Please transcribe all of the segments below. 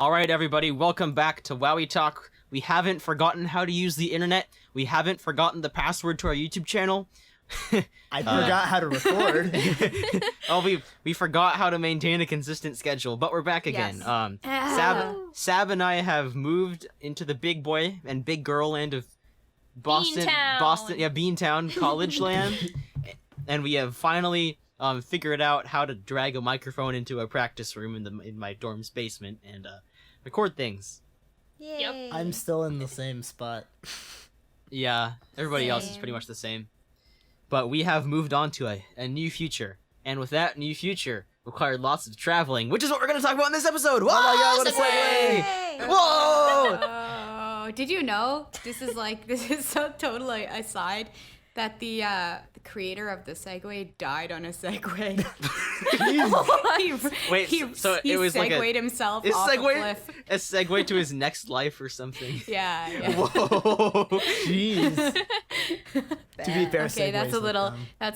All right, everybody, welcome back to WowieTalk. We haven't forgotten how to use the internet. We haven't forgotten the password to our YouTube channel. I forgot how to record. We forgot how to maintain a consistent schedule, but we're back again. Yes. Sab and I have moved into the big boy and big girl land of Boston, Beantown College land, and we have finally figured out how to drag a microphone into a practice room in my dorm's basement and record things. Yay. I'm still in the same spot. Yeah, everybody else is pretty much the same. But we have moved on to a new future, and with that new future required lots of traveling, which is what we're going to talk about in this episode. Whoa, Oh my god, what a segue! segue! Whoa! Oh, did you know this is so totally aside that the creator of the Segway died on a Segway. Wait, so he it was like segued himself is off a segue cliff. a segue to his next life or something? Yeah. Whoa! Jeez. To be fair, Okay, that's segues a look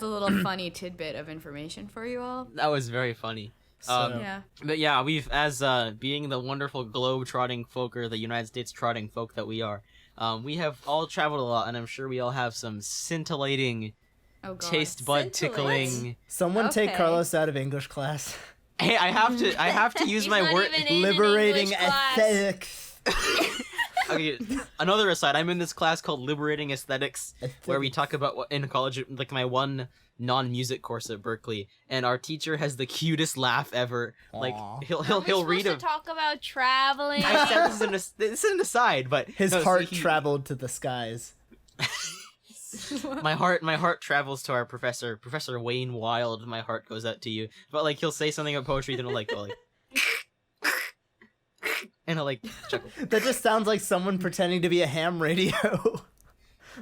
little dumb. funny tidbit of information for you all. That was very funny. So, Yeah. But yeah, we've as being the wonderful globe-trotting folk or the United States trotting folk that we are, we have all traveled a lot, and I'm sure we all have some scintillating, Oh god. taste bud tickling. someone take Okay. Carlos out of English class. Hey, I have to use He's my not word. even in an Liberating English class. aesthetics. Okay, another aside. I'm in this class called Liberating Aesthetics, where we talk about what in college, like my one non-music course at Berkeley, and our teacher has the cutest laugh ever. Like Aw. he'll read to a. talk about traveling. I said this is an aside, but His no, so heart he- traveled to the skies. My heart travels to our professor, Professor Wayne Wild. My heart goes out to you. But like he'll say something about poetry, then he'll like go like, and he'll like chuckle. That just sounds like someone pretending to be a ham radio.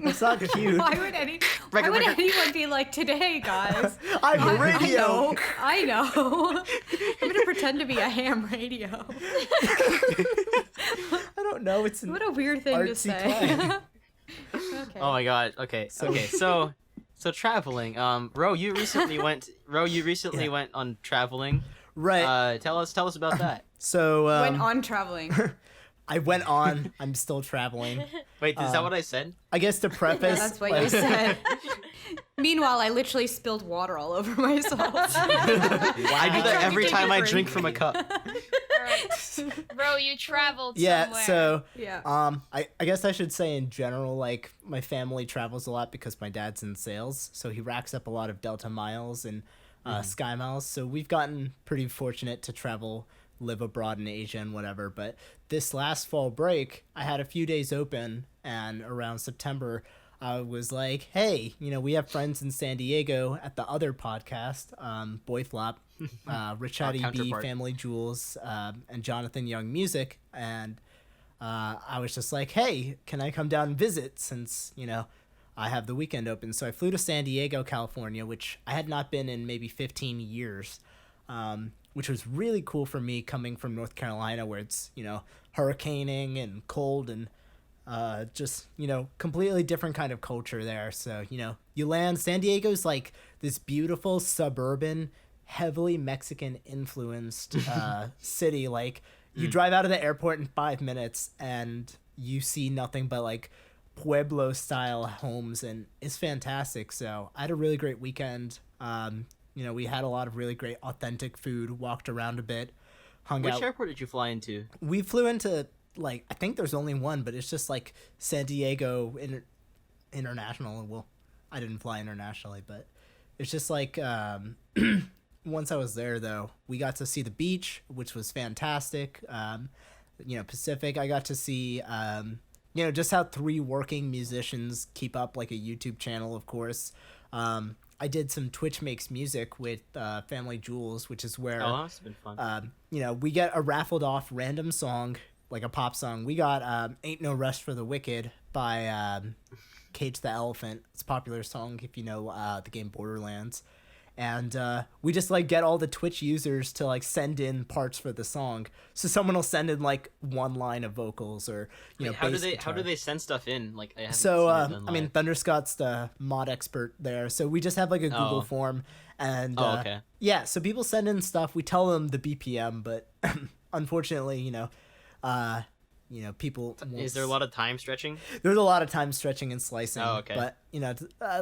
That's not cute. Why would anyone be like, today, guys? I'm a radio. I know. I'm gonna pretend to be a ham radio. I don't know. It's an What a weird thing to artsy say. clown. Okay. Oh my god. Okay. So traveling. Ro, you recently went. Yeah. Went on traveling. Right. Tell us about that. So Went on traveling. I went on. I'm still traveling. Wait, is that what I said? I guess to preface. That's what like- you said. Meanwhile, I literally spilled water all over myself. I do that every time I drink from a cup. Bro, you traveled Yeah. somewhere. So Yeah. I guess I should say in general, like my family travels a lot because my dad's in sales, so he racks up a lot of Delta miles and Sky miles. So we've gotten pretty fortunate to travel, live abroad in Asia and whatever. But this last fall break, I had a few days open, and around September, I was like, hey, we have friends in San Diego at the other podcast, Boy Flop, Rich Howdy B, counterpart. Family Jewels, and Jonathan Young Music, and I was just like, hey, can I come down and visit since, I have the weekend open. So I flew to San Diego, California, which I had not been in maybe 15 years, which was really cool for me coming from North Carolina where it's, hurricaning and cold and just, completely different kind of culture there. So, you land, San Diego's like this beautiful suburban, heavily Mexican influenced city. Like you drive out of the airport in 5 minutes and you see nothing but like Pueblo style homes, and it's fantastic. So I had a really great weekend. We had a lot of really great authentic food, walked around a bit, hung Which out. airport did you fly into? We flew into I think there's only one, but it's just like San Diego International. Well, I didn't fly internationally, but it's just like once I was there though, we got to see the beach, which was fantastic. Pacific, I got to see just how 3 working musicians keep up like a YouTube channel, of course. I did some Twitch Makes Music with Family Jewels, which is where That's been fun. we get a raffled off random song, like a pop song. We got Ain't No Rest for the Wicked by Cage the Elephant. It's a popular song if you know the game Borderlands. And we just like get all the Twitch users to like send in parts for the song. So someone will send in like one line of vocals or Wait, how bass do guitar. they send stuff in? Like I haven't So seen it done I mean, live. Thunder Scott's the mod expert there. So we just have like a Google Oh. form, and Oh, okay. yeah. So people send in stuff. We tell them the BPM, but unfortunately, people. Is there a lot of time stretching? There's a lot of time stretching and slicing. Oh, okay. But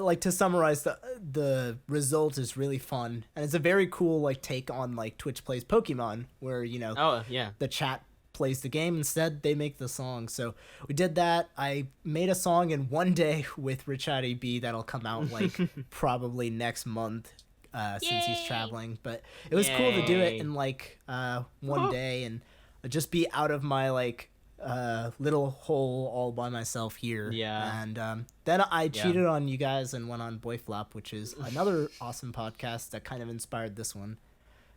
like to summarize, the result is really fun, and it's a very cool like take on like Twitch plays Pokemon, where Oh yeah. the chat plays the game instead they make the song. So we did that. I made a song in one day with Richard B that'll come out like probably next month since he's Yay. traveling. But it was cool to do it Yay. in like one day and just be out of my like little hole all by myself here. Yeah. And then I cheated on you guys and went on Boy Flop, which is another awesome podcast that kind of inspired this one.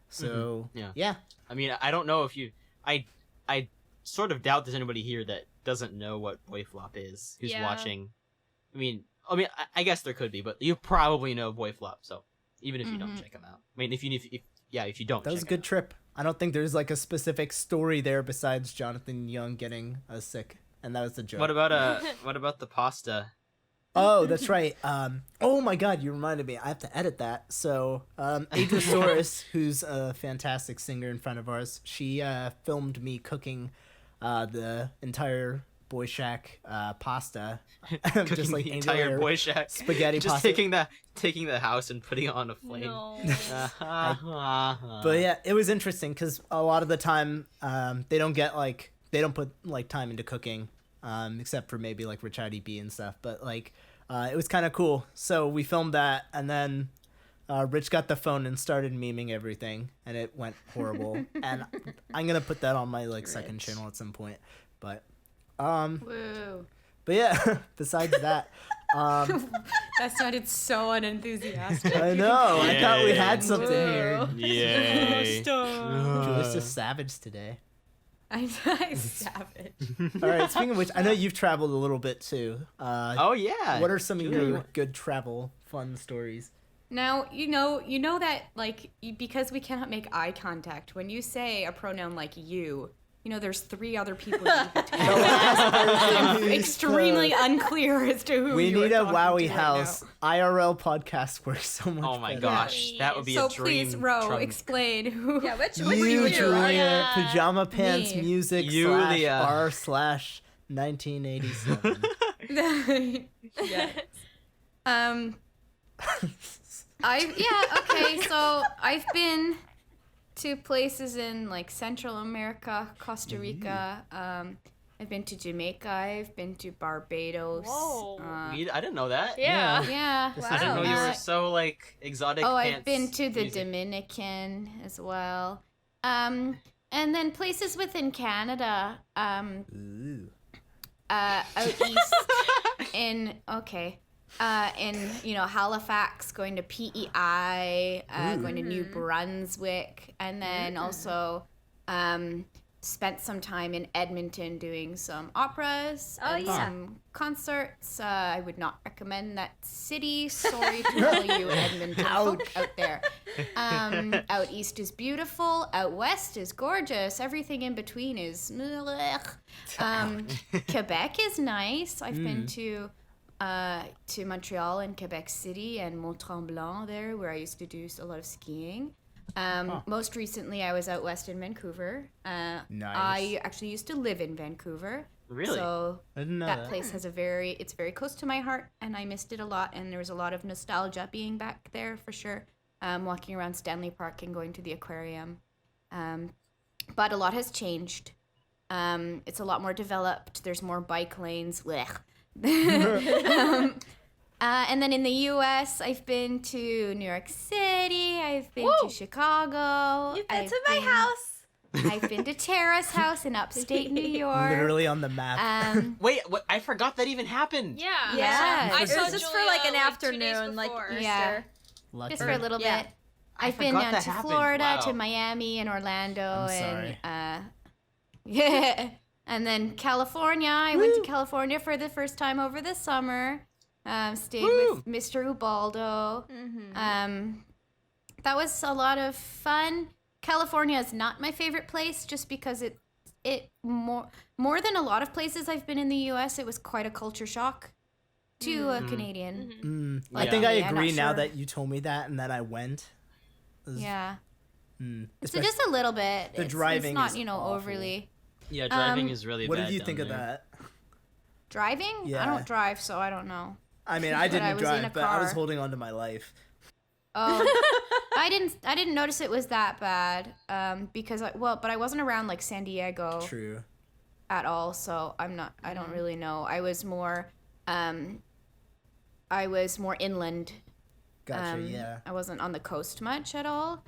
So Yeah. I mean, I don't know if you I sort of doubt there's anybody here that doesn't know what Boy Flop is who's Yeah. watching. I mean, I guess there could be, but you probably know Boy Flop, so even if you don't check him out. I mean, if you don't. That was a check good him trip. I don't think there's like a specific story there besides Jonathan Young getting sick, and that was the joke. out. What about the pasta? Oh, that's right. Oh my God, you reminded me. I have to edit that. So, Adrosaurus, who's a fantastic singer in front of ours, she filmed me cooking the entire Boy Shack pasta. Cooking Just like the Angel entire Air Boy Shack spaghetti just pasta. taking the house and putting it on a flame. No. But yeah, it was interesting because a lot of the time they don't put like time into cooking, except for maybe like Richard B and stuff. But like it was kind of cool. So we filmed that, and then Rich got the phone and started memeing everything, and it went horrible. And I'm gonna put that on my like second channel at some point. But Woo. but yeah, besides that. That sounded so unenthusiastic. I know. I thought we had Yay. something here. Yay. Julia's just savage today. I'm savage. All right. Speaking of which, I know you've traveled a little bit too. Oh yeah. What are some of your Sure. good travel fun stories? Now, you know that, like, because we cannot make eye contact, when you say a pronoun like you, there's 3 other people you could talk to. I'm extremely unclear as to who We you are need a talking Wowie to right house. IRL podcast works so much Oh my better. gosh, that would be So a dream. please, Ro, Trump. explain who. Yeah, which You, Julia, Yeah. Pajama Pants Me. Music Yulia. /r/1987. Okay, so I've been to places in like Central America, Costa Rica. I've been to Jamaica. I've been to Barbados. Whoa. I didn't know that. Yeah. Yeah. I didn't know you Uh, were so like exotic. Oh, I've pants been to the music. Dominican as well. And then places within Canada. Ooh. Out east in Halifax, going to PEI, going to New Brunswick, and then also spent some time in Edmonton doing some operas and some concerts. I would not recommend that city. Sorry to all you Edmonton folk out there. Out east is beautiful. Out west is gorgeous. Everything in between is Quebec is nice. I've been to Montreal and Quebec City and Mont-Tremblant there, where I used to do a lot of skiing. Most recently, I was out west in Vancouver. Nice. I actually used to live in Vancouver. Really? So I didn't know that place has it's very close to my heart, and I missed it a lot. And there was a lot of nostalgia being back there for sure. Walking around Stanley Park and going to the aquarium. But a lot has changed. It's a lot more developed. There's more bike lanes. Blech. And then in the U.S., I've been to New York City. I've been to Chicago. You've been I've to my house. I've been to Tara's house in upstate New York. Literally on the map. Wait, what? I forgot that even happened. Yeah. Yeah. I It saw was just Julia, for like an 2 afternoon, like before. Easter. Yeah. Lucky. Just for a little Yeah. bit. I've been forgot down that to happened. Florida, Wow. to Miami and Orlando, I'm and yeah. And then California. I went to California for the first time over the summer. Stayed with Mr. Ubaldo. That was a lot of fun. California is not my favorite place, just because it more than a lot of places I've been in the U.S. It was quite a culture shock to a Canadian. I think I Yeah, agree not now sure. that you told me that and that I went. Yeah. So Especially- just a little bit. The It's driving not, is awful. overly. Yeah, driving is really What bad did you down think of there. that? Driving? Yeah. I don't drive, so I don't know. I mean, I But I didn't was in a drive, but I was car. holding on to my life. Oh, I didn't notice it was that bad. Because but I wasn't around like San Diego True. at all, so I don't really know. I was more inland. Gotcha, yeah. I wasn't on the coast much at all.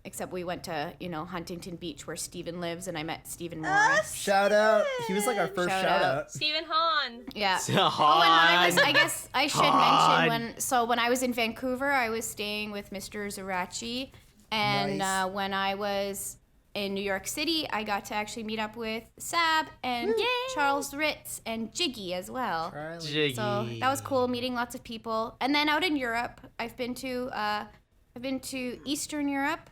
Except we went to, Huntington Beach where Steven lives, and I met Stephen Morris. Shout out. He was like our first Shout shout out. out. Stephen Hahn. Yeah. Han. I guess I should Han. mention when I was in Vancouver, I was staying with Mr. Zarachi, and Nice. when I was in New York City, I got to actually meet up with Sab and Charles Ritz and Jiggy as well. Charlie. Jiggy. So that was cool, meeting lots of people. And then out in Europe, I've been to Eastern Europe.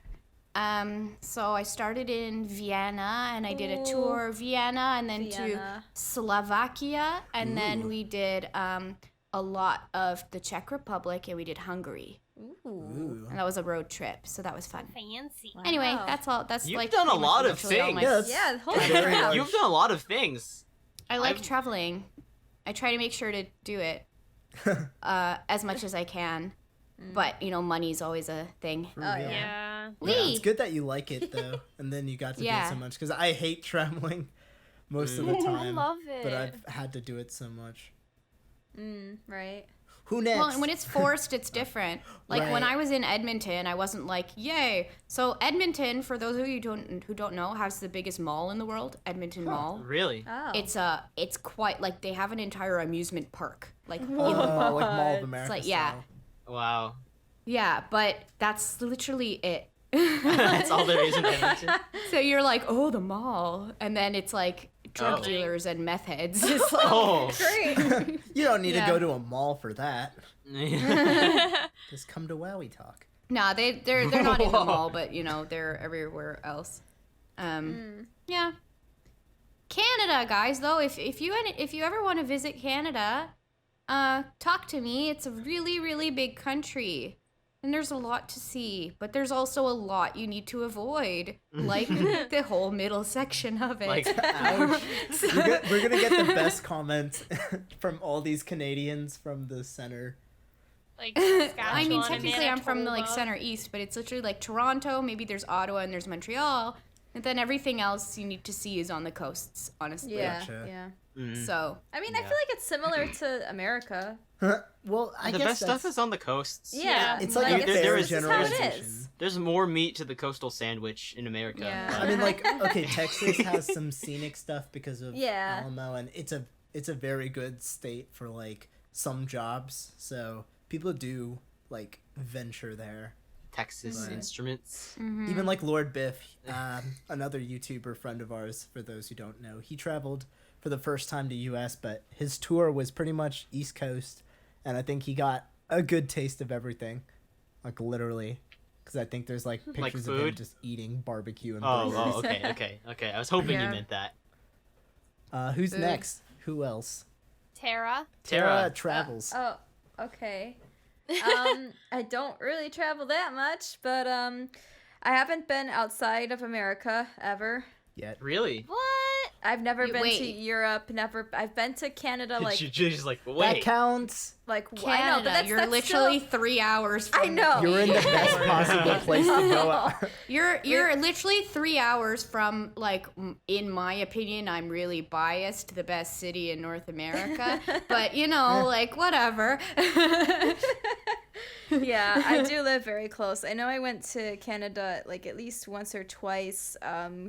So I started in Vienna, and I did a tour of Vienna, and then to Vienna. Slovakia, and then we did a lot of the Czech Republic, and we did Hungary. Ooh. And that was a road trip, so that was fun. Fancy. Anyway, Wow. that's all. That's You've like done a pretty much lot of literally all my- things. Yeah, that's Yeah, holy very crap. large. You've done a lot of things. I like I've- traveling. I try to make sure to do it as much as I can. But, money's always a thing. For Oh, real. Yeah. Yeah, it's good that you like it though, and then you got to do Yeah. it so much. Because I hate traveling most of the I time, love it. but I've had to do it so much. Right. Who next? Well, and when it's forced, it's different. Like when Right. I was in Edmonton, I wasn't like, yay. So Edmonton, for those of you who don't know, has the biggest mall in the world, Edmonton Mall. Really? Oh. It's quite like they have an entire amusement park, like in the Oh, mall. like Mall of America. like, yeah. style. Wow. Yeah, but that's literally it. That's all there is in Edmonton. So you're like, oh, the mall, and then it's like drug Oh. dealers and meth heads. It's like, Oh. Great. You don't need Yeah. to go to a mall for that. Just come to WowieTalk. Nah, they're not in the Whoa. mall, but they're everywhere else. Yeah. Canada, guys, though, if you ever want to visit Canada, talk to me. It's a really, really big country. And there's a lot to see, but there's also a lot you need to avoid, like the whole middle section of it. Like, Ouch. We're gonna get the best comments from all these Canadians from the center. Like I mean, Saskatchewan and technically I'm from the Manitoba. center east, but it's literally like Toronto, maybe there's Ottawa and there's Montreal, and then everything else you need to see is on the coasts, honestly. Yeah. Gotcha. Yeah. So, I mean, I Yeah. feel like it's similar to America. Well, I the guess best that's, stuff is on the coasts. Yeah. it's But like I a guess there fair is- this is how it generalization. is. There's more meat to the coastal sandwich in America. Yeah. I mean, like, okay, Texas has some scenic stuff because of Yeah. Alamo, and it's a very good state for like some jobs. So people do like venture there. Texas Right. Instruments. Even like Lord Biff, another YouTuber friend of ours. For those who don't know, he traveled for the first time to U.S., but his tour was pretty much East Coast, and I think he got a good taste of everything, like literally, because I think there's like pictures of him food? just eating barbecue and Oh, burgers. okay. I was hoping Yeah. you meant that. Who's Food. next? Who else? Tara. Tara travels. Oh, okay. I don't really travel that much, but I haven't been outside of America ever. Yet. Really? What? I've never You- been to wait. Europe. I've been to Canada. Like, She's just like, That wait. counts. I know, Canada, but that's you're that's literally Still, 3 hours from I know. You're in the best possible place to go. You're literally 3 hours from, like, in my opinion, I'm really biased, the best city in North America. But, like, whatever. Yeah, I do live very close. I know I went to Canada like at least once or twice.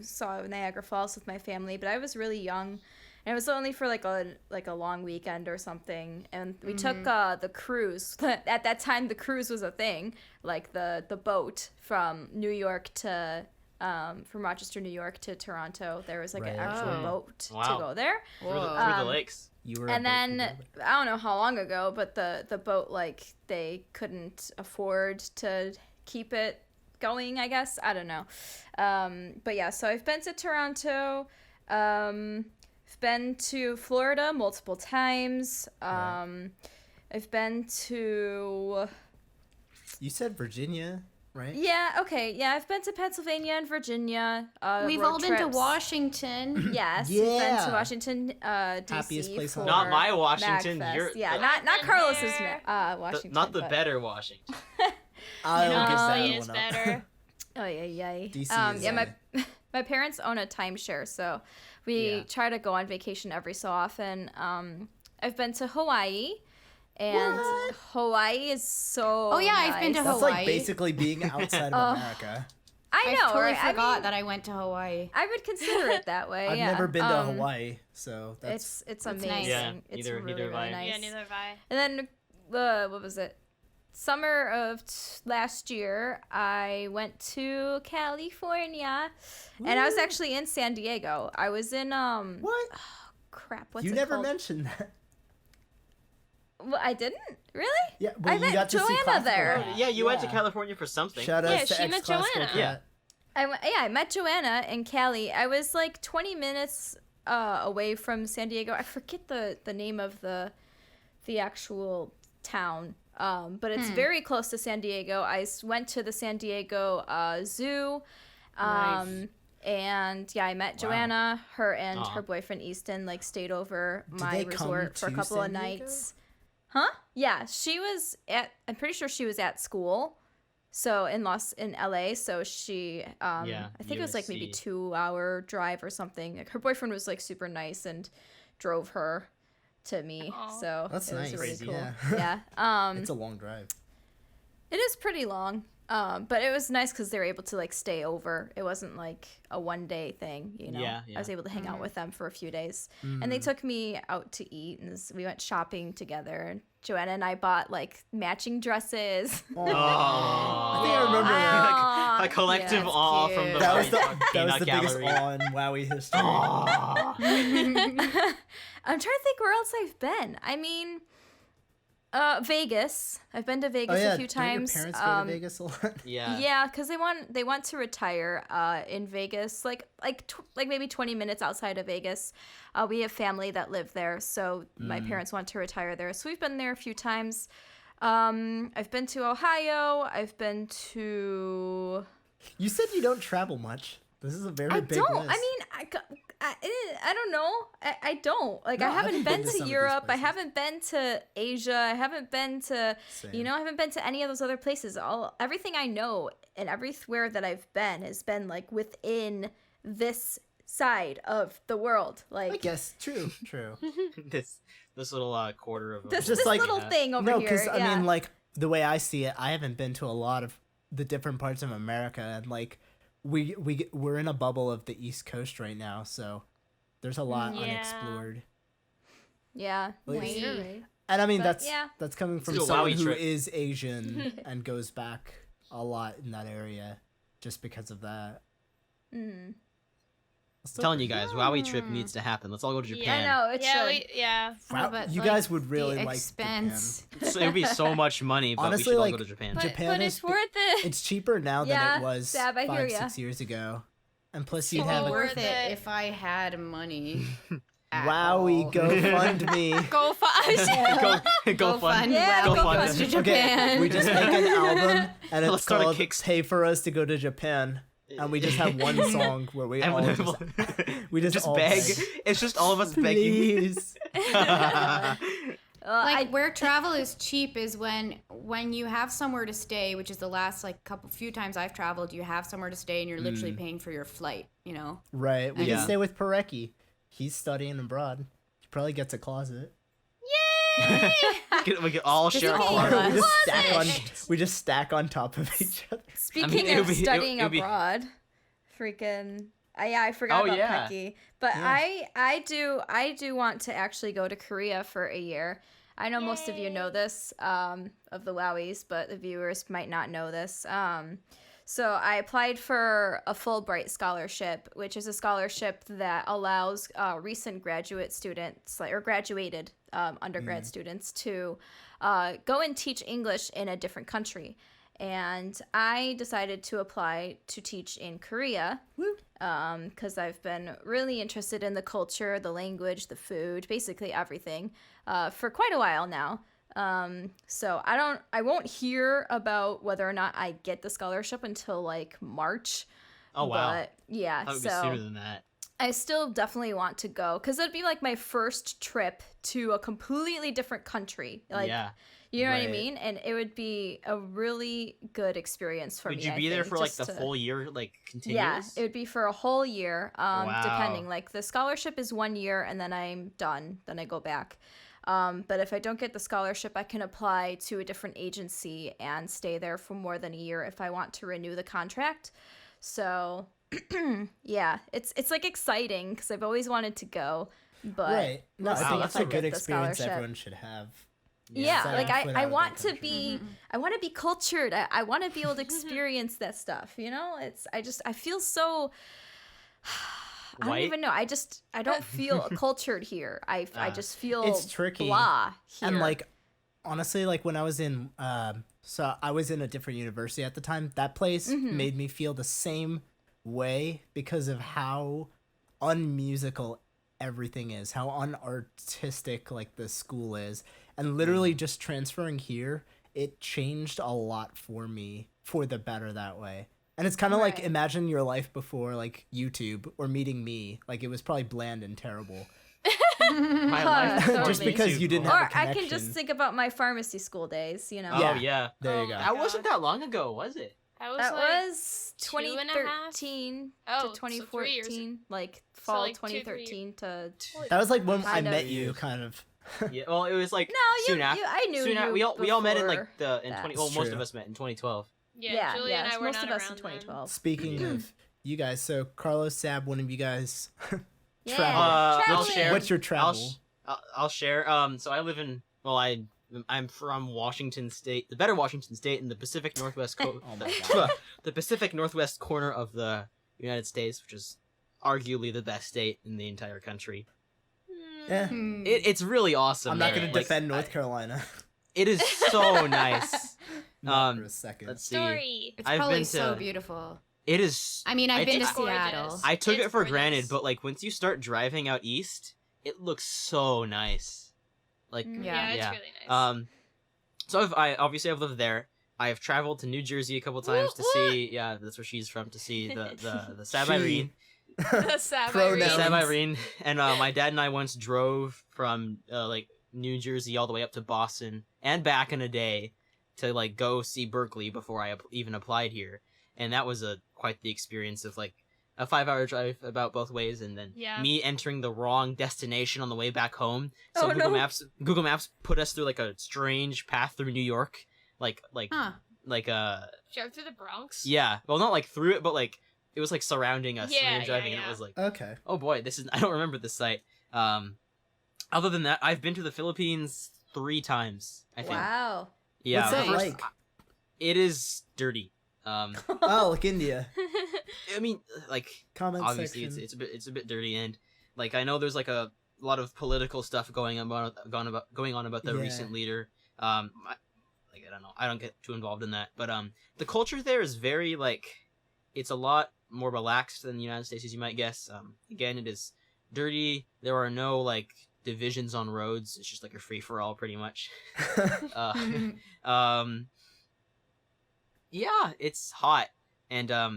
Saw Niagara Falls with my family, but I was really young, and it was only for like a long weekend or something. And we took the cruise. At that time, the cruise was a thing, like the boat from New York to from Rochester, New York to Toronto. There was like an Right. actual Oh. boat to Wow. go there. Through the Whoa. lakes. You were And a boat then together. I don't know how long ago, but the boat, like, they couldn't afford to keep it going, I guess. I don't know. But yeah, so I've been to Toronto. I've been to Florida multiple times. I've been to You said Virginia. right? Yeah, okay. Yeah, I've been to Pennsylvania and Virginia. We've road all been to trips. Washington. Yes, we've been Yeah. to Washington, DC. Happiest place on for Not my Washington, MagFest. you're- Yeah, the- not I've been Carlos's there. Washington. Not the but- better Washington. I'll give that It is one up. better. Oh yeah. DC is, yeah, my parents own a timeshare, so we Yeah. try to go on vacation every so often. I've been to Hawaii, and What? Hawaii is so. Oh, yeah, I've been to nice. That's Hawaii. like basically being outside of America. I know, totally right? forgot I mean, that I went to Hawaii. I would consider it that way. I've yeah. never been to Hawaii, so that's It's That's amazing. nice. Yeah, It's neither- really, neither have really I. nice. Yeah, neither have I. And then, what was it? Summer of last year, I went to California, and I was Woo. actually in San Diego. I was in what? crap. What's You it never called? mentioned that. Well, I didn't really. Yeah, I but you met got to see Joanna classical there. rock. Yeah, you went to California for something. Shout out Yeah, to she met ex-classical Joanna. cat. Yeah. I met Joanna in Cali. I was like 20 minutes away from San Diego. I forget the name of the actual town, but it's very close to San Diego. I went to the San Diego Zoo, Nice. and yeah, I met Joanna. Her and Aw. her boyfriend Easton like stayed over Did my they come resort for a to couple San of Diego? nights. Huh? Yeah, she was at. I'm pretty sure she was at school. So in LA, so she Yeah, I think it was like maybe USC. 2-hour drive or something. Like, her boyfriend was like super nice and drove her to me. Aw. So That's it was nice. really Crazy, cool. yeah. Yeah. It's a long drive. It is pretty long. But it was nice because they were able to like stay over. It wasn't like a 1-day thing, you know. Yeah, I was able to hang out with them for a few days, and they took me out to eat, and we went shopping together. And Joanna and I bought like matching dresses. Oh, I think I remember Aw, a collective that's awe cute. from the that was the WowieTalk that was peanut the biggest gallery. awe in Wowie history. Aw. I'm trying to think where else I've been. I mean, Vegas. I've been to Oh Vegas yeah, a few don't your times. parents go to Vegas a lot? Yeah. Yeah, because they want to retire in Vegas, like maybe 20 minutes outside of Vegas. We have family that live there, so my parents want to retire there. So we've been there a few times. I've been to Ohio. I've been to. You said you don't travel much. This is a very I big don't. list. I mean, I don't know. I don't. Like, No, I I haven't haven't been been to some to of these Europe. I places. haven't been to Asia. I haven't been to, Same. I haven't been to any of those other places. Everything I know and everywhere that I've been has been like within this side of the world. I Like guess true. this little quarter of a this, just this like- little thing over No, here. because Yeah. I mean, like the way I see it, I haven't been to a lot of the different parts of America, and like we're in a bubble of the East Coast right now, so there's a lot Yeah. unexplored. yeah. Like- Yeah, you're right. And I mean, But, that's yeah. that's coming from do a someone Wowie who trip. is Asian and goes back a lot in that area just because of that. Mhm. I'm telling you guys, Wowie trip needs to happen. Let's all go to Yeah, Japan. I know it Yeah, should. yeah. Wow, but, you like, guys would really the like expense. So it would be so much money, but Honestly, we should all like, go to Japan. But, Japan but is it's worth it. It's cheaper now than Yeah, it was Sab, I hear 5-6 ya. years ago, and plus It'd you'd be have a worth Worth it it. if I had money. at Wowie all. GoFundMe. Go fast. go fun. Yeah, Wowie go goes fund. to Okay, Japan. we just make an album, and Let's it's start a called Kickstarter. "Pay for Us to Go to Japan," and we just have one song where we all we just all beg. beg. It's just all of us begging. Please. Like where travel is cheap is when you have somewhere to stay, which is the last like few times I've traveled, you have somewhere to stay and you're literally paying for your flight, you know. Right, we Yeah. can stay with Parecki. He's studying abroad. He probably gets a closet. We can all share a Just Or all closet. of we us. just stack on we just stack on top of each other. Speaking it would of be- studying it would be- abroad, freaking yeah, I forgot Oh, about yeah. Pecky. But Yeah. I do want to actually go to Korea for a year. I know most of you know this of the Wowies, but the viewers might not know this. So I applied for a Fulbright scholarship, which is a scholarship that allows recent graduate students, or graduated undergrad students, to go and teach English in a different country. And I decided to apply to teach in Korea because I've been really interested in the culture, the language, the food, basically everything for quite a while now. So I won't hear about whether or not I get the scholarship until like March. Oh wow. But yeah, That would be sooner than that. I still definitely want to go because it'd be like my first trip to a completely different country. Like, Yeah. you know what I Right. mean? And it would be a really good experience for me. Would you I be there think, for like just the to- full year, like continuous? Yeah, it would be for a whole year, Wow. depending. Like the scholarship is 1 year, and then I'm done. Then I go back. But if I don't get the scholarship, I can apply to a different agency and stay there for more than a year if I want to renew the contract. So, yeah, it's like exciting because I've always wanted to go, but Right. No, we'll I see think if that's I a get good the experience scholarship. everyone should have. Yeah, Set like a foot I out of want that to country. be I want to be cultured. I want to be able to experience that stuff, you know? I feel so I don't White? even know. I don't feel cultured here. I just feel It's tricky. blah here. And like, honestly, like when I was in, so I was in a different university at the time. That place Mm-hmm. made me feel the same way because of how unmusical everything is, how unartistic like the school is, and literally just transferring here, it changed a lot for me for the better that way. And it's kind of like Right. imagine your life before like YouTube or meeting me. Like it was probably bland and terrible. My life before Just because YouTube. you didn't or have a I connection. can just think about my pharmacy school days, you know. Oh Yeah. yeah. There you go. Oh, That wasn't that long ago, was it? That was That like was 2.5? 2013 Oh, to so 3 years. 2014, like fall like 2, 3 2013 to. That was like when I Kind of. met you, kind of. Yeah. Well, it was like No, soon after. I knew soon you. after, we all met in like before the in that. 20. Well, It's most true. of us met in 2012. Yeah, Julia and I were most not of us in around 2012. Speaking of you guys, so Carlos, Sab, one of you guys Yeah. travel. I'll Traveling. share. What's your I'll, travel? I'll share. So I live in. Well, I'm from Washington State, the better Washington State in the Pacific Northwest Oh my God. the Pacific Northwest corner of the United States, which is arguably the best state in the entire country. Yeah. Hmm. It's really awesome. I'm not there. going to Like, defend North Carolina. It is so nice. Not for a second. Let's see. Story. It's I've probably been so to- beautiful. It is. I mean, I've been to took- gorgeous. Seattle. I took It's it for gorgeous. granted, but like once you start driving out east, it looks so nice. Like Yeah. It's yeah. really nice. So I've lived there. I have traveled to New Jersey a couple times to see. Yeah, that's where she's from. To see the Sab She. Irene. Sab Pronouns. Irene. Sab Irene, and my dad and I once drove from like New Jersey all the way up to Boston and back in a day to like go see Berkeley before I even applied here, and that was quite the experience of like a 5-hour drive about both ways, and then Yeah. me entering the wrong destination on the way back home. So Oh, Google no. Google Maps put us through like a strange path through New York, like Huh. Drove through the Bronx. yeah, well not like through it, but like it was like surrounding us when we Yeah, were driving, yeah, and it yeah. was like. Okay. Oh boy, I don't remember this site. Other than that, I've been to the Philippines 3 times, I think. Wow. Yeah. What's that the first- like? It is dirty. Oh, like India. I mean, like Comment obviously section. it's a bit dirty, and like I know there's like a lot of political stuff going on about the Yeah. recent leader. I don't know. I don't get too involved in that, but the culture there is very like it's a lot more relaxed than the United States, as you might guess. Again, it is dirty. There are no like divisions on roads. It's just like a free for all, pretty much. Yeah, it's hot, and I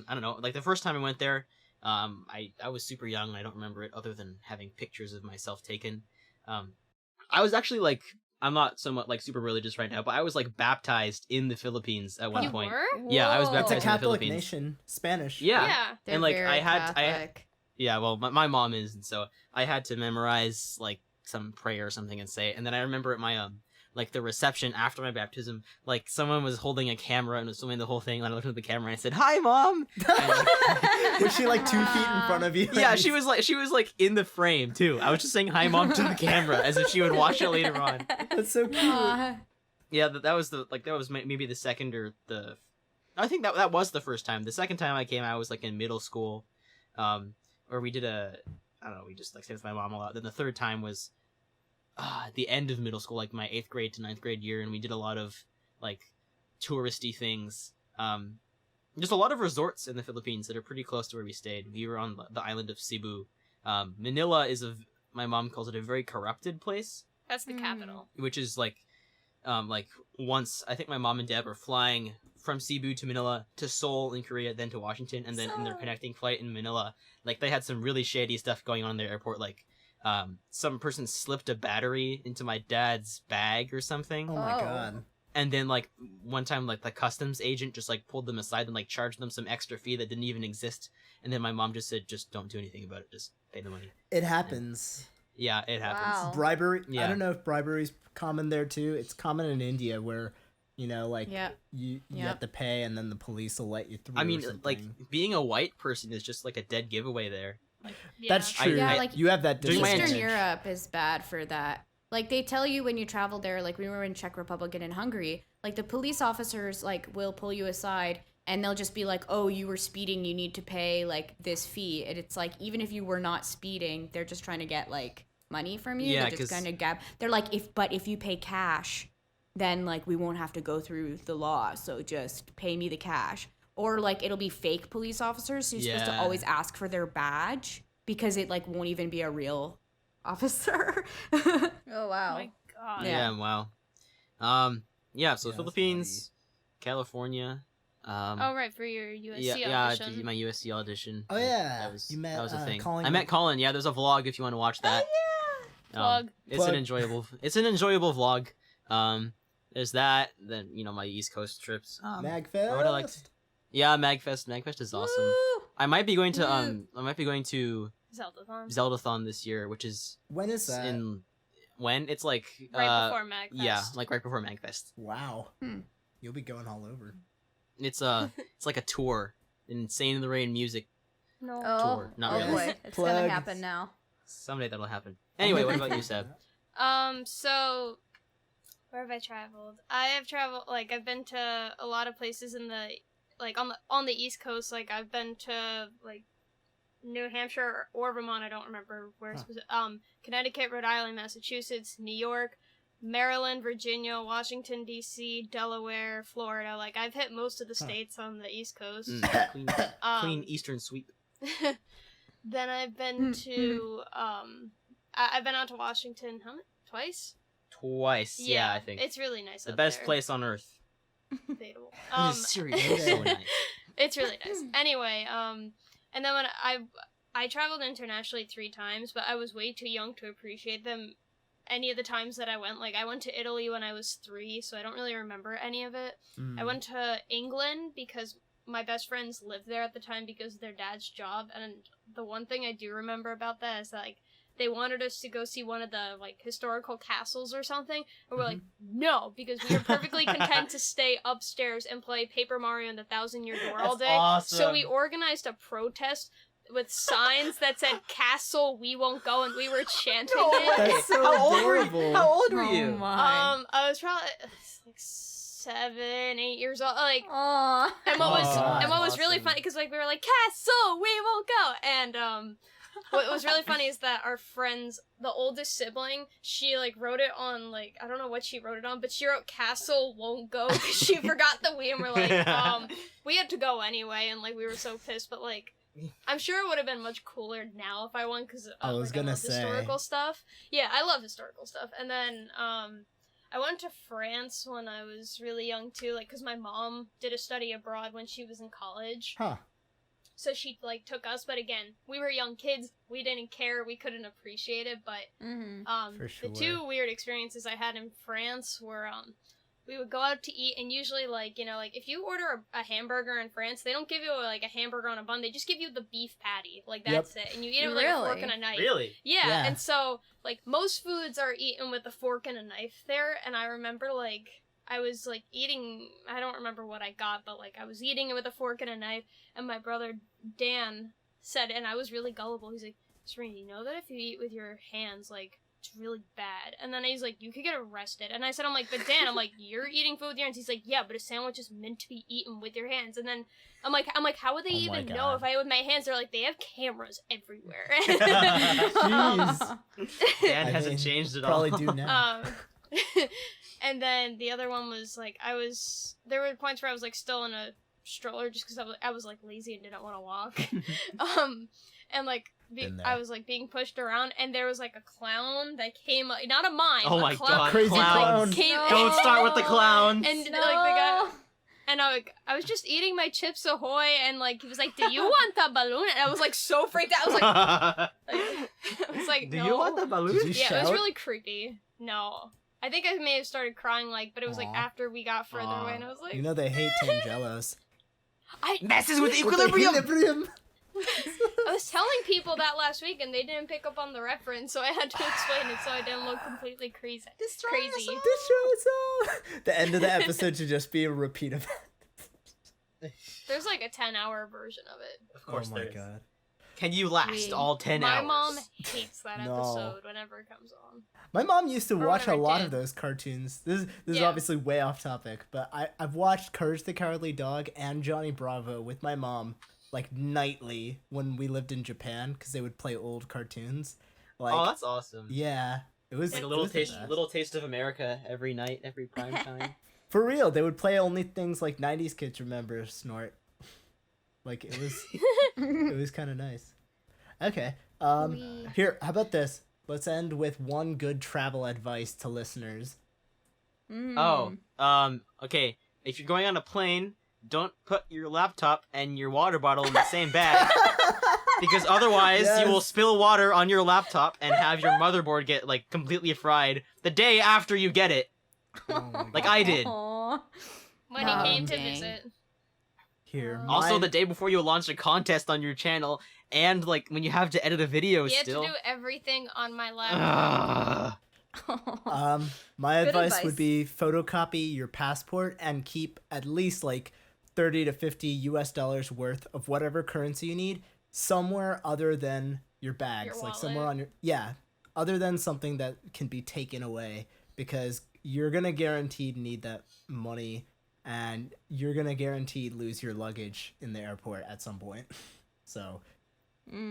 don't know. Like the first time I went there, I was super young and I don't remember it other than having pictures of myself taken. I was actually like, I'm not somewhat like super religious right now, but I was like baptized in the Philippines at one You point. were? Yeah, I was Whoa. It's a baptized in the Catholic Philippines. nation. Spanish. Yeah. Yeah. They're And, like, very I had- Catholic. Yeah, well, my mom is, and so I had to memorize like some prayer or something and say it. And then I remember at my like the reception after my baptism, like someone was holding a camera and was filming the whole thing. And I looked at the camera and I said, "Hi, Mom." And, like, Was she like 2 feet in front of you? yeah, she was like in the frame too. I was just saying "Hi, Mom" to the camera as if she would watch it later on. That's so cute. Aw. Yeah, that was maybe the second or the. I think that was the first time. The second time I came, I was like in middle school, where we did I don't know, we just like stayed with my mom a lot. Then the third time was at the end of middle school, like my 8th grade to 9th grade year, and we did a lot of like touristy things. Just a lot of resorts in the Philippines that are pretty close to where we stayed. We were on the island of Cebu. Manila is my mom calls it a very corrupted place. That's the capital. which is like once I think my mom and dad were flying from Cebu to Manila to Seoul in Korea, then to Washington, and then in their connecting flight in Manila, like they had some really shady stuff going on in the airport. Like, some person slipped a battery into my dad's bag or something. Oh my god. And then like one time, like the customs agent just like pulled them aside and like charged them some extra fee that didn't even exist. And then my mom just said, "Just don't do anything about it. Just pay the money." It happens. Yeah, it happens. Wow. Bribery. Yeah. I don't know if bribery's common there too. It's common in India where, like you have to pay and then the police will let you through. I mean, or like something. being a white person is just like a dead giveaway there. Yeah. That's true. Yeah, like, you have that during my Eastern disadvantage. Europe is bad for that. Like they tell you when you travel there, like we were in Czech Republic and in Hungary, like the police officers like will pull you aside and they'll just be like, "Oh, you were speeding, you need to pay like this fee." And it's like even if you were not speeding, they're just trying to get like money from you. Yeah, They're just 'cause- kind of they're like if you pay cash, then like we won't have to go through the law, so just pay me the cash. Or like it'll be fake police officers who's supposed to Yeah. always ask for their badge because it like won't even be a real officer. Oh wow. Oh my god. Yeah. Yeah, wow. Yeah, so Yeah, that's Philippines, California. Oh, right, for your USC yeah, audition. my USC audition. Oh yeah, that was you met that was a thing. Colin. I met Colin. Yeah, there's a vlog if you want to watch that. Plug. It's Plug. an enjoyable vlog. There's that. Then my East Coast trips. Magfest. or what I liked. Yeah, Magfest. Magfest is awesome. Woo! I might be going to Zeldathon. Zeldathon this year, which is When is that? it's like Right before MagFest. yeah, like right before Magfest. Wow. You'll be going all over. It's it's like a tour, insaneintherainmusic No. Oh, tour. Not oh really. boy, it's Plugs. gonna happen now. Someday that'll happen. Anyway, what about you, Seb? So where have I traveled? I have traveled, like, I've been to a lot of places in the, like, on the East Coast. Like, I've been to, like, New Hampshire or Vermont. I don't remember where specific. Connecticut, Rhode Island, Massachusetts, New York, Maryland, Virginia, Washington D.C., Delaware, Florida. Like, I've hit most of the states on the East Coast. Clean, Um, clean Eastern sweep. Then I've been to I've been out to Washington twice. Twice. Yeah, I think it's really nice. the out best there. place on earth. Debatable. Seriously, so nice. It's really nice. Anyway, and then when I traveled internationally 3 times, but I was way too young to appreciate them. Any of the times that I went, like I went to Italy when I was 3, so I don't really remember any of it. I went to England because my best friends lived there at the time because of their dad's job, and the one thing I do remember about that is that, like, they wanted us to go see one of the, like, historical castles or something, and we're like, no, because we were perfectly content to stay upstairs and play Paper Mario and the Thousand Year Door all That's day. awesome. So we organized a protest with signs that said "Castle, we won't go," and we were chanting it. That's so How old were you? adorable. How old were Oh you? my. I was probably like 7, 8 years old. Like, Aw. and what was Oh, and what was really awesome. funny, because like we were like, "Castle, we won't go," and what was really funny is that our friends, the oldest sibling, she like wrote it on, like, I don't know what she wrote it on, but she wrote "Castle won't go" because she forgot the "we," and we're like, we had to go anyway, and like we were so pissed, but like, I'm sure it would have been much cooler now if I won, because I was gonna love say. historical stuff. Yeah, I love historical stuff. And then I went to France when I was really young too, like, because my mom did a study abroad when she was in college. Huh. So she like took us, but again, we were young kids. We didn't care. We couldn't appreciate it. But For sure. the 2 weird experiences I had in France were we would go out to eat, and usually, like, you know, like, if you order a hamburger in France, they don't give you like a hamburger on a bun. They just give you the beef patty. Like, that's it, and you eat it with like a fork Really? and a knife. Really? Yeah, Yeah. and so, like, most foods are eaten with a fork and a knife there, and I remember, like, I was, like, eating, I don't remember what I got, but, like, I was eating it with a fork and a knife, and my brother, Dan, said, and I was really gullible, he's like, "Serena, you know that if you eat with your hands, like, it's really bad." And then he's like, "You could get arrested." And I said, I'm like, "But Dan," I'm like, "you're eating food with your hands." He's like, "Yeah, but a sandwich is meant to be eaten with your hands." And then I'm like, "How would they Oh my even know God. if I ate with my hands?" They're like, "They have cameras everywhere." Jeez. Dan I hasn't mean, changed at all. Probably do now. And then the other one was, like, there were points where I was, like, still in a stroller just because I was like, lazy and didn't want to walk. and like Been there. I was like being pushed around, and there was like a clown that came, not a mime. Oh a my clown god, Crazy clowns. Came, Don't start with the clowns. and like the guy. And I was just eating my Chips Ahoy, and like he was like, "Do you want the balloon?" And I was like so freaked out. I was like, I was like, Do no. you want the balloon? Did you Yeah, shout? it was really creepy. No, I think I may have started crying, but it was like Aw. after we got further away, and I was like, You know they hate Tangelos. Messes with With the equilibrium. equilibrium. I was telling people that last week, and they didn't pick up on the reference, so I had to explain it so I didn't look completely crazy. Crazy. The end of the episode should just be a repeat of it. There's like a 10-hour version of it. Of course Oh my there is. god. Can you last Wait. all 10 My hours? mom hates that No. episode whenever it comes on. My mom used to Or watch a whatever it lot did. of those cartoons. This is Yeah. obviously way off topic, but I've watched Courage the Cowardly Dog and Johnny Bravo with my mom like nightly when we lived in Japan because they would play old cartoons. Like, Oh, that's awesome. yeah, it was Like a it little was the taste, best. little taste of America every night, every prime time. For real, they would play only things like 90s kids remember Snort. Like it was kind of nice. Okay. Here, how about this? Let's end with one good travel advice to listeners. Oh, okay. If you're going on a plane, don't put your laptop and your water bottle in the same bag. Because otherwise you will Yes. spill water on your laptop and have your motherboard get like completely fried the day after you get it. Oh my Like God. I did. Aw. When he came to dang. visit. Here. Also mine- the day before you launch a contest on your channel and like when you have to edit a video He had still. to do everything on my laptop. Ugh. My Good advice advice. would be photocopy your passport and keep at least like 30 to 50 US dollars worth of whatever currency you need somewhere other than your bags, Your like somewhere wallet. on your other than something that can be taken away because you're going to guaranteed need that money and you're going to guaranteed lose your luggage in the airport at some point. So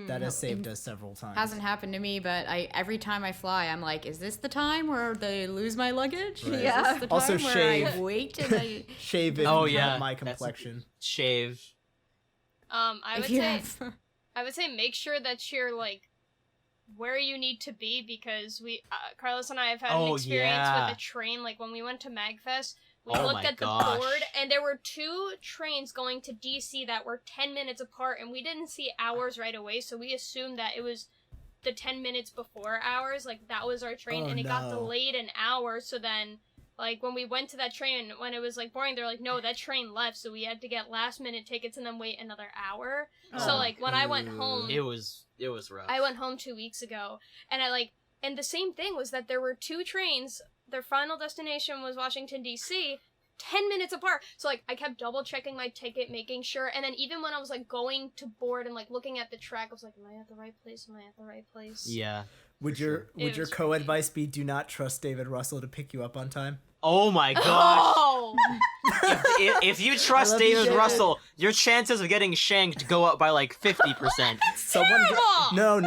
that has saved us several times. Hasn't happened to me, but every time I fly, I'm like, is this the time where they lose my luggage? Right. Is Yeah. this the time Also where shave. I wait and I... Shave if Oh, you yeah, have my that's- complexion. Shave. I if would you say have... I would say make sure that you're like where you need to be because we Carlos and I have had an Oh, experience yeah. with a train. Like when we went to MagFest, we Oh looked my at the gosh. board and there were 2 trains going to DC that were 10 minutes apart, and we didn't see ours right away, so we assumed that it was the 10 minutes before ours. Like that was our train, Oh, and it got no. delayed an hour. So then. Like, when we went to that train, when it was, like, boring, they're like, no, that train left, so we had to get last-minute tickets and then wait another hour. So, Oh, like, when I went home, It was rough. I went home 2 weeks ago, and and the same thing was that there were 2 trains, their final destination was Washington, D.C., 10 minutes apart. So, like, I kept double-checking my ticket, making sure, and then even when I was, like, going to board and, like, looking at the track, I was like, am I at the right place? Am I at the right place? Yeah. Would For your sure. would It your was co-advice be do not trust David Russell to pick you up on time? Oh my gosh. Oh! if you trust love you, David David. Russell, your chances of getting shanked go up by like 50%. Terrible! No.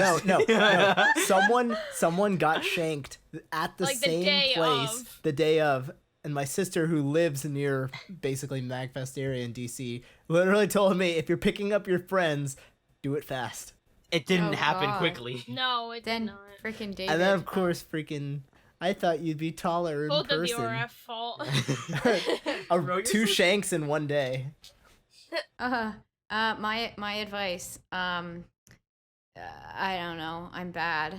Someone got shanked at the Like the same day place of. the day of. And my sister, who lives near basically MagFest area in DC, literally told me, if you're picking up your friends, do it fast. It didn't Oh, happen God. quickly. No, it did Then not. freaking David. And then, of course, I thought you'd be taller in Both of you person. are at fault. Two shanks in one day. my advice, I don't know. I'm bad.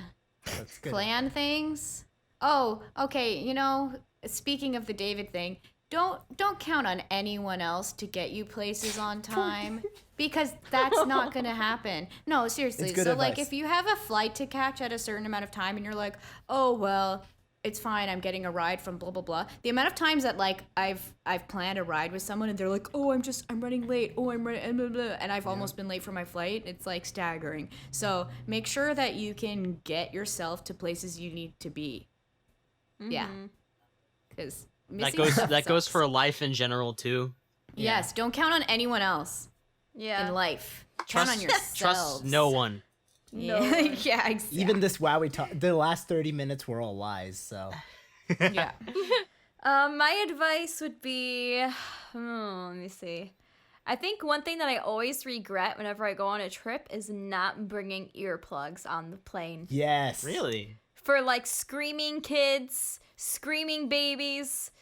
That's good. Plan things. Oh, okay. You know, speaking of the David thing, don't count on anyone else to get you places on time because that's not gonna happen. No, seriously. It's good So like, advice. if you have a flight to catch at a certain amount of time and you're like, oh well, it's fine, I'm getting a ride from blah blah blah. The amount of times that like I've planned a ride with someone and they're like, oh, I'm running late. Oh, I'm running blah, blah, blah, and I've almost been late for my flight. It's like staggering. So make sure that you can get yourself to places you need to be. Yeah, because That goes for life in general too. yes. Don't count on anyone else Yeah. in life. Count on yourselves. Trust no one. Yeah, yeah, exactly. Even this WowieTalk, the last 30 minutes were all lies, so. yeah. My advice would be, let me see. I think one thing that I always regret whenever I go on a trip is not bringing earplugs on the plane. Yes. Really? For like screaming kids, screaming babies.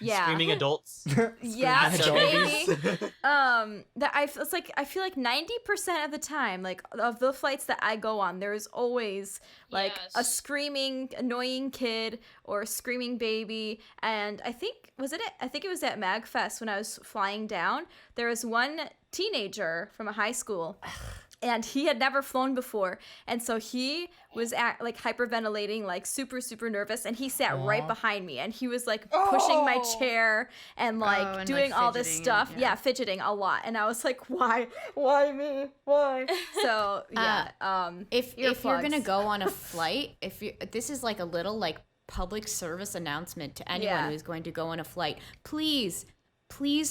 Yeah. Screaming adults. Yeah, Screaming maybe. I feel like 90% of the time, like of the flights that I go on, there's always like a Yes. screaming annoying kid or a screaming baby. And I think it was at MagFest when I was flying down. There was one teenager from a high school. And he had never flown before, and so he was hyperventilating, like super, super nervous, and he sat right behind me, and he was like pushing my chair and like and, doing like, all this fidgeting, stuff. yeah. Yeah, fidgeting a lot, and I was like, why me? Why? So yeah, If you're earplugs. gonna go on a flight, this is like a little like public service announcement to anyone Yeah. who's going to go on a flight, please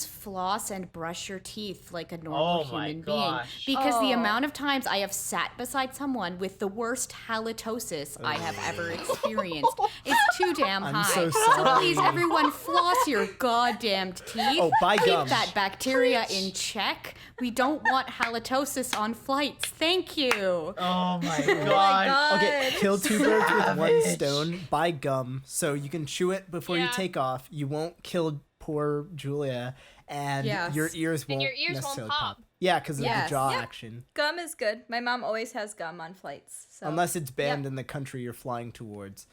floss and brush your teeth like a normal Oh my human gosh. being. Because the Oh. amount of times I have sat beside someone with the worst halitosis I have ever experienced is too damn I'm high. so sorry. Please, everyone, floss your goddamn teeth. Oh, buy Keep gum. that bacteria in check. We don't want halitosis on flights. Thank you. Oh my oh my god. god. Okay, kill two birds with one stone. Buy gum so you can chew it before you Yeah. take off. You won't kill poor Julia, and Yes. your ears won't your ears won't necessarily pop. Yeah, because of Yes. the jaw Yep. action. Gum is good. My mom always has gum on flights. So. Unless it's banned in the country you're flying towards.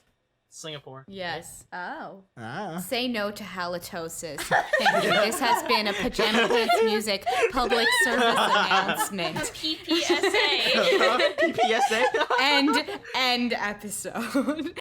Singapore. Yes. Oh. Ah. Say no to halitosis. Thank you. This has been a Pajama Pants Music public service announcement. PPSA. PPSA. End episode.